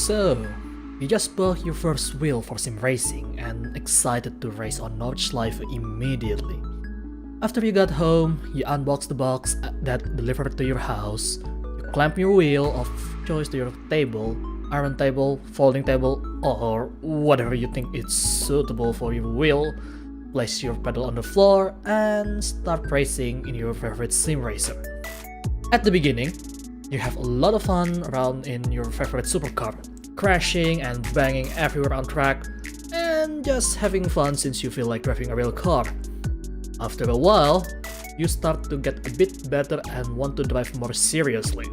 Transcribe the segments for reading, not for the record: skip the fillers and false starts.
So, you just bought your first wheel for sim racing and excited to race on Nordschleife immediately. After you got home, you unbox the box that delivered to your house, you clamp your wheel of choice to your table, iron table, folding table, or whatever you think is suitable for your wheel, place your pedal on the floor, and start racing in your favorite sim racer. At the beginning, you have a lot of fun around in your favorite supercar, crashing and banging everywhere on track, and just having fun since you feel like driving a real car. After a while, you start to get a bit better and want to drive more seriously.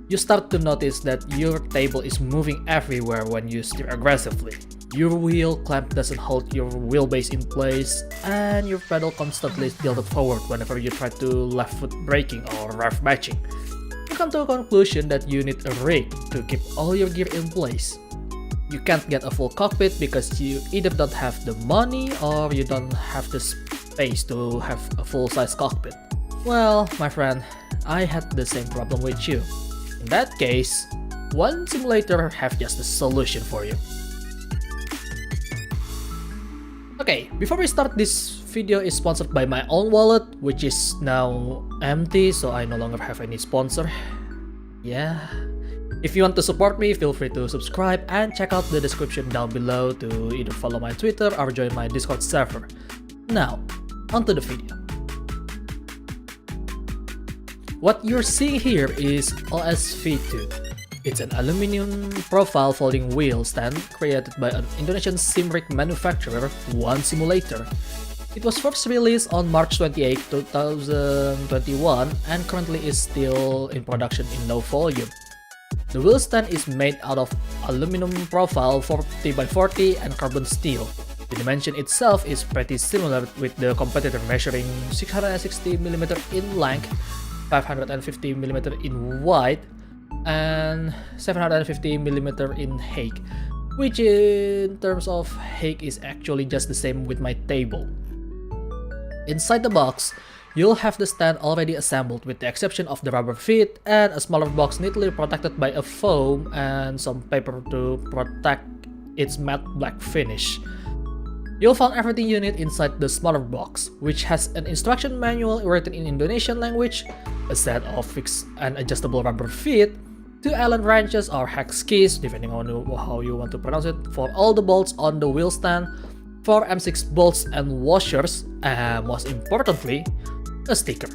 You start to notice that your table is moving everywhere when you steer aggressively. Your wheel clamp doesn't hold your wheelbase in place, and your pedal constantly tilted forward whenever you try to left foot braking or rev matching. You come to a conclusion that you need a rig to keep all your gear in place. You can't get a full cockpit because you either don't have the money or you don't have the space to have a full-size cockpit. Well, my friend, I had the same problem with you. In that case, one simulator have just the solution for you. Okay, before we start, this video is sponsored by my own wallet, which is now empty, so I no longer have any sponsor. Yeah. If you want to support me, feel free to subscribe and check out the description down below to either follow my Twitter or join my Discord server. Now, onto the video. What you're seeing here is OSv2. It's an aluminum profile folding wheel stand created by an Indonesian sim rig manufacturer, One Simulator. It was first released on March 28, 2021 and currently is still in production in low volume. The wheel stand is made out of aluminum profile 40x40 and carbon steel. The dimension itself is pretty similar with the competitor, measuring 660mm in length, 550mm in wide, and 750mm in height, which in terms of height is actually just the same with my table. Inside the box, you'll have the stand already assembled with the exception of the rubber feet and a smaller box neatly protected by a foam and some paper to protect its matte black finish. You'll find everything you need inside the smaller box, which has an instruction manual written in Indonesian language, a set of fixed and adjustable rubber feet, 2 Allen wrenches or hex keys, depending on how you want to pronounce it, for all the bolts on the wheel stand, 4 M6 bolts and washers, and most importantly, a sticker.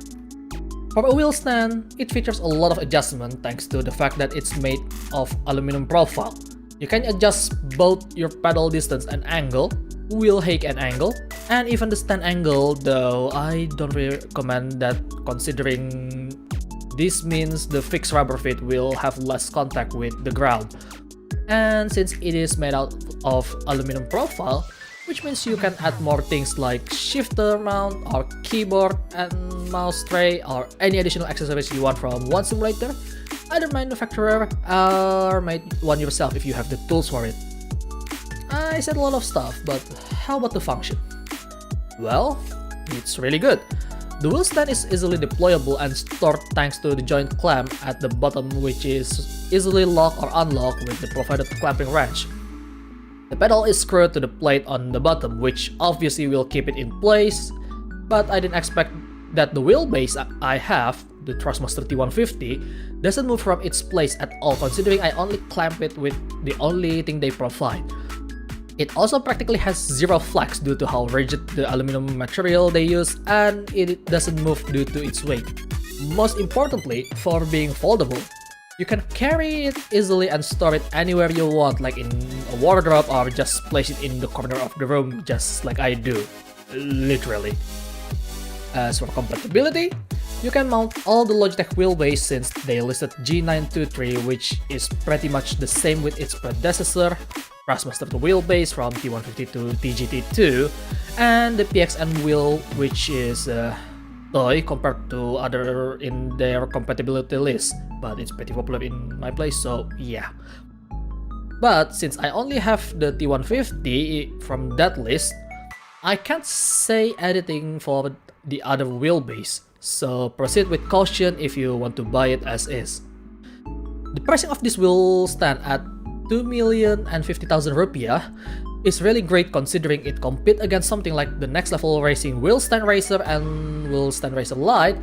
For a wheel stand, it features a lot of adjustment thanks to the fact that it's made of aluminum profile. You can adjust both your pedal distance and angle, wheel height and angle, and even the stand angle, though I don't really recommend that considering this means the fixed rubber feet will have less contact with the ground. And since it is made out of aluminum profile, which means you can add more things like shifter mount or keyboard and mouse tray or any additional accessories you want from One Simulator, either manufacturer or make one yourself if you have the tools for it. I said a lot of stuff, but how about the function? Well, it's really good. The wheel stand is easily deployable and stored thanks to the joint clamp at the bottom, which is easily locked or unlocked with the provided clamping wrench. The pedal is screwed to the plate on the bottom, which obviously will keep it in place, but I didn't expect that the wheelbase I have, the Thrustmaster T150, doesn't move from its place at all, considering I only clamp it with the only thing they provide. It also practically has zero flex due to how rigid the aluminum material they use, and it doesn't move due to its weight. Most importantly, for being foldable, you can carry it easily and store it anywhere you want, like in a wardrobe or just place it in the corner of the room, just like I do. Literally. As for compatibility, you can mount all the Logitech wheelbase since they listed G923, which is pretty much the same with its predecessor, Thrustmaster wheelbase from T150 to TGT2, and the PXN wheel, which is a toy compared to other in their compatibility list, but it's pretty popular in my place, so yeah. But since I only have the T150 from that list, I can't say anything for the other wheelbase, so proceed with caution if you want to buy it as is. The pricing of this wheel stand at 2,050,000 rupiah is really great considering it compete against something like the next level racing wheel stand racer and wheel stand racer Lite,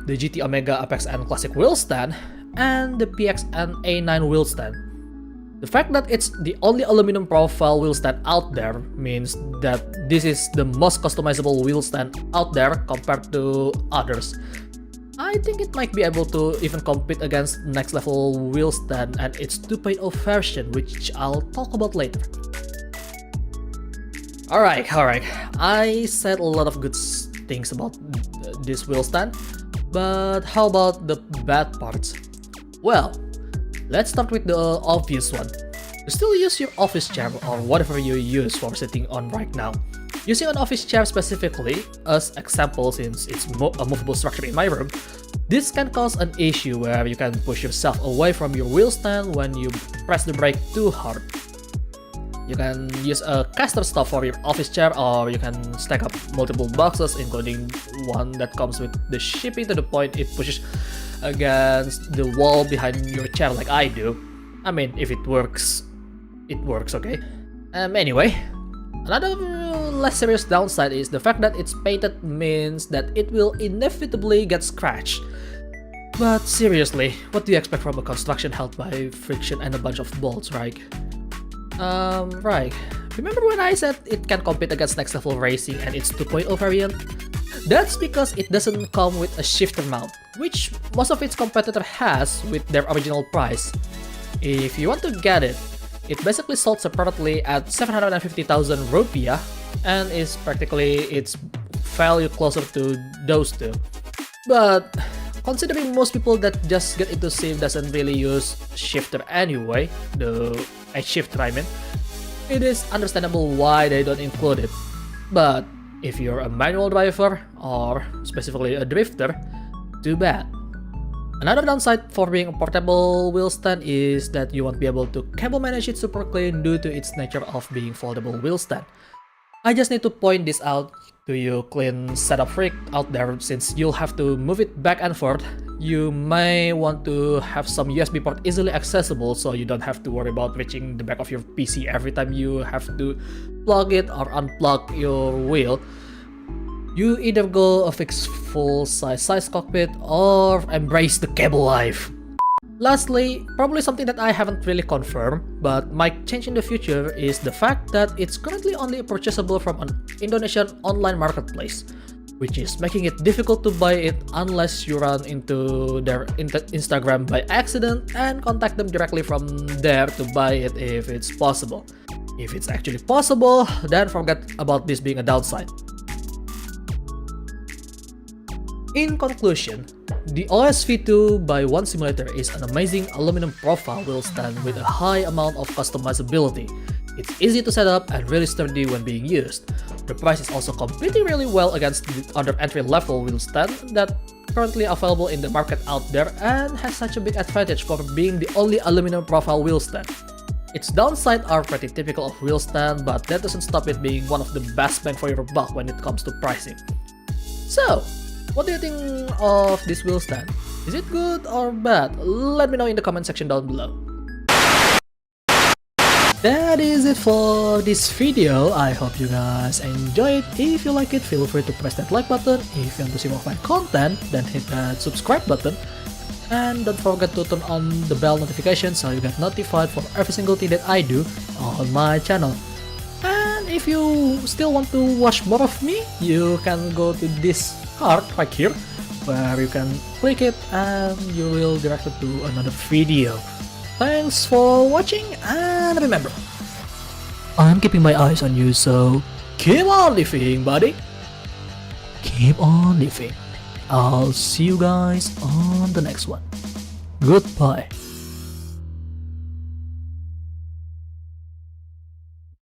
the GT Omega Apex and Classic wheel stand, and the PX and A9 wheel stand. The fact that it's the only aluminum profile wheel stand out there means that this is the most customizable wheel stand out there compared to others. I think it might be able to even compete against next level wheel stand and its 2.0 version, which I'll talk about later. Alright, I said a lot of good things about this wheel stand, but how about the bad parts? Well, let's start with the obvious one. You still use your office chair or whatever you use for sitting on right now. Using an office chair specifically, as example since it's a movable structure in my room, this can cause an issue where you can push yourself away from your wheel stand when you press the brake too hard. You can use a caster stop for your office chair, or you can stack up multiple boxes including one that comes with the shipping to the point it pushes against the wall behind your chair like I do. I mean, if it works, okay? Anyway, another less serious downside is the fact that it's painted means that it will inevitably get scratched. But seriously, what do you expect from a construction held by friction and a bunch of bolts, right? Right. Remember when I said it can compete against next level racing and its 2.0 variant? That's because it doesn't come with a shifter mount, which most of its competitor has with their original price. If you want to get it, it basically sold separately at 750,000 rupiah and is practically its value closer to those two. But considering most people that just get into sim doesn't really use shifter anyway, the edge shifter I mean, it is understandable why they don't include it. But if you're a manual driver or specifically a drifter, too bad. Another downside for being a portable wheel stand is that you won't be able to cable manage it super clean due to its nature of being foldable wheel stand. I just need to point this out to you clean setup freak out there, since you'll have to move it back and forth. You may want to have some USB port easily accessible so you don't have to worry about reaching the back of your PC every time you have to plug it or unplug your wheel. You either go a fixed full-size cockpit or embrace the cable life. Lastly, probably something that I haven't really confirmed, but might change in the future, is the fact that it's currently only purchasable from an Indonesian online marketplace, which is making it difficult to buy it unless you run into their Instagram by accident and contact them directly from there to buy it if it's possible. If it's actually possible, then forget about this being a downside. In conclusion, the OSv2 by One Simulator is an amazing aluminum profile wheel stand with a high amount of customizability. It's easy to set up and really sturdy when being used. The price is also competing really well against the other entry-level wheel stand that currently available in the market out there, and has such a big advantage for being the only aluminum profile wheel stand. Its downsides are pretty typical of wheel stand, but that doesn't stop it being one of the best bang for your buck when it comes to pricing. So, what do you think of this wheel stand? Is it good or bad? Let me know in the comment section down below. That is it for this video. I hope you guys enjoyed. If you like it, feel free to press that like button. If you want to see more of my content, then hit that subscribe button. And don't forget to turn on the bell notification so you get notified for every single thing that I do on my channel. And if you still want to watch more of me, you can go to this card right here, where you can click it and you will be directed to another video. Thanks for watching, and remember, I'm keeping my eyes on you, so keep on living, buddy. Keep on living. I'll see you guys on the next one. Goodbye.